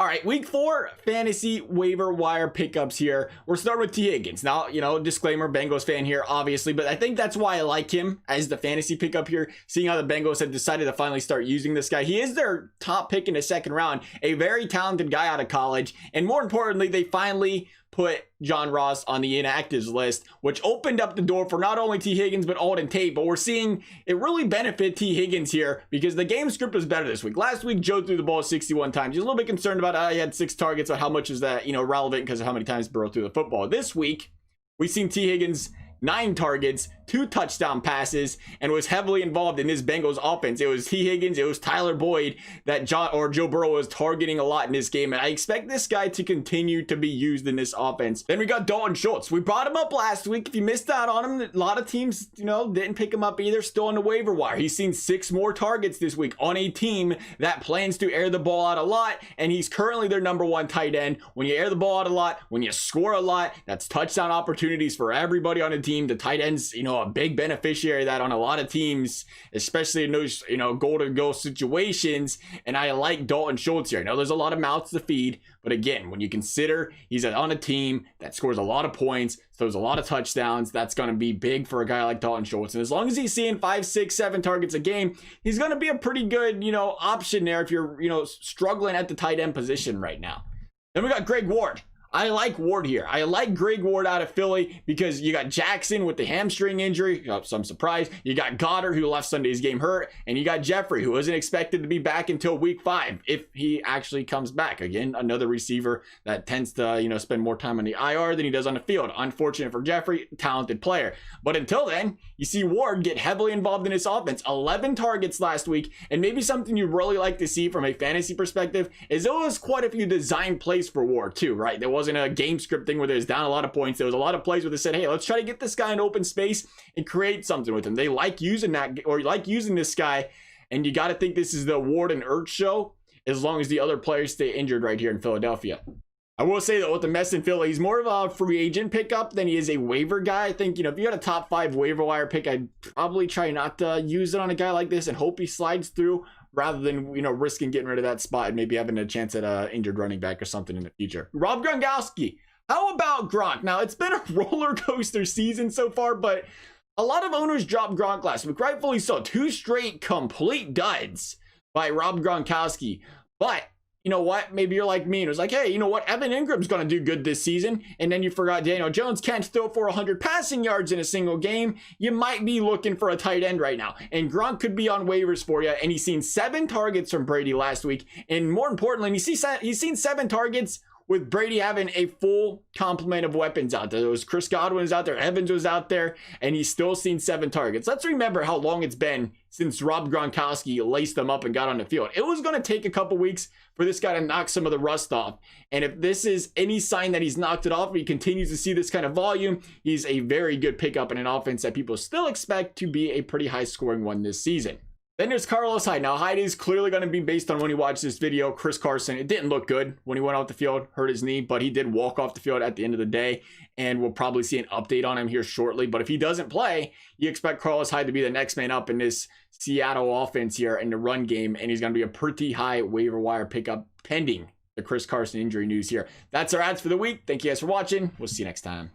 All right, week 4 fantasy waiver wire pickups here. We're starting with T. Higgins. Now, disclaimer, Bengals fan here, obviously, but I think that's why I like him as the fantasy pickup here, seeing how the Bengals have decided to finally start using this guy. He is their top pick in the second round, a very talented guy out of college, and more importantly, they finally put John Ross on the inactives list, which opened up the door for not only T. Higgins, but Alden Tate. But we're seeing it really benefit T. Higgins here because the game script was better this week. Last week, Joe threw the ball 61 times. He's a little bit concerned about he had 6 targets, but how much is that, relevant because of how many times Burrow threw the football. This week, we've seen T. Higgins 9 targets, 2 touchdown passes, and was heavily involved in this Bengals offense. It was T. Higgins, it was Tyler Boyd that Joe Burrow was targeting a lot in this game, and I expect this guy to continue to be used in this offense. Then we got Dalton Schultz. We brought him up last week. If you missed out on him, a lot of teams, didn't pick him up either. Still on the waiver wire. He's seen 6 more targets this week on a team that plans to air the ball out a lot, and he's currently their #1 tight end. When you air the ball out a lot, when you score a lot, that's touchdown opportunities for everybody on the team. The tight end's, a big beneficiary of that on a lot of teams, especially in those, goal-to-goal situations. And I like Dalton Schultz here. I know there's a lot of mouths to feed, but again, when you consider he's on a team that scores a lot of points, throws a lot of touchdowns, that's going to be big for a guy like Dalton Schultz. And as long as he's seeing 5, 6, 7 targets a game, he's going to be a pretty good, option there if you're, struggling at the tight end position right now. Then we got Greg Ward. I like Ward here. I like Greg Ward out of Philly because you got Jackson with the hamstring injury. Some surprise. You got Goddard, who left Sunday's game hurt. And you got Jeffrey, who isn't expected to be back until week 5, if he actually comes back. Again, another receiver that tends to, spend more time on the IR than he does on the field. Unfortunate for Jeffrey, talented player. But until then, you see Ward get heavily involved in this offense. 11 targets last week. And maybe something you really like to see from a fantasy perspective is there was quite a few design plays for Ward too, right? There wasn't a game script thing where there's down a lot of points. There was a lot of plays where they said, hey, let's try to get this guy in open space and create something with him. They like using that, or like using this guy, and you got to think this is the Ward and Ertz show as long as the other players stay injured right here in Philadelphia. I will say that with the mess in Philly, he's more of a free agent pickup than he is a waiver guy. I think, if you had a top 5 waiver wire pick, I'd probably try not to use it on a guy like this and hope he slides through, rather than, risking getting rid of that spot and maybe having a chance at an injured running back or something in the future. Rob Gronkowski. How about Gronk? Now, it's been a roller coaster season so far, but a lot of owners dropped Gronk last week, rightfully so. 2 straight complete duds by Rob Gronkowski. But you know what? Maybe you're like me and it was like, hey, you know what? Evan Ingram's going to do good this season. And then you forgot Daniel Jones can't throw for 100 passing yards in a single game. You might be looking for a tight end right now. And Gronk could be on waivers for you. And he's seen 7 targets from Brady last week. And more importantly, he's seen 7 targets with Brady having a full complement of weapons out there. There was Chris Godwin was out there, Evans was out there, and he's still seen 7 targets. Let's remember how long it's been since Rob Gronkowski laced them up and got on the field. It was going to take a couple weeks for this guy to knock some of the rust off. And if this is any sign that he's knocked it off, and he continues to see this kind of volume, he's a very good pickup in an offense that people still expect to be a pretty high scoring one this season. Then there's Carlos Hyde. Now, Hyde is clearly going to be based on when you watch this video. Chris Carson, it didn't look good when he went off the field, hurt his knee, but he did walk off the field at the end of the day, and we'll probably see an update on him here shortly. But if he doesn't play, you expect Carlos Hyde to be the next man up in this Seattle offense here in the run game, and he's going to be a pretty high waiver wire pickup pending the Chris Carson injury news here. That's our ads for the week. Thank you guys for watching. We'll see you next time.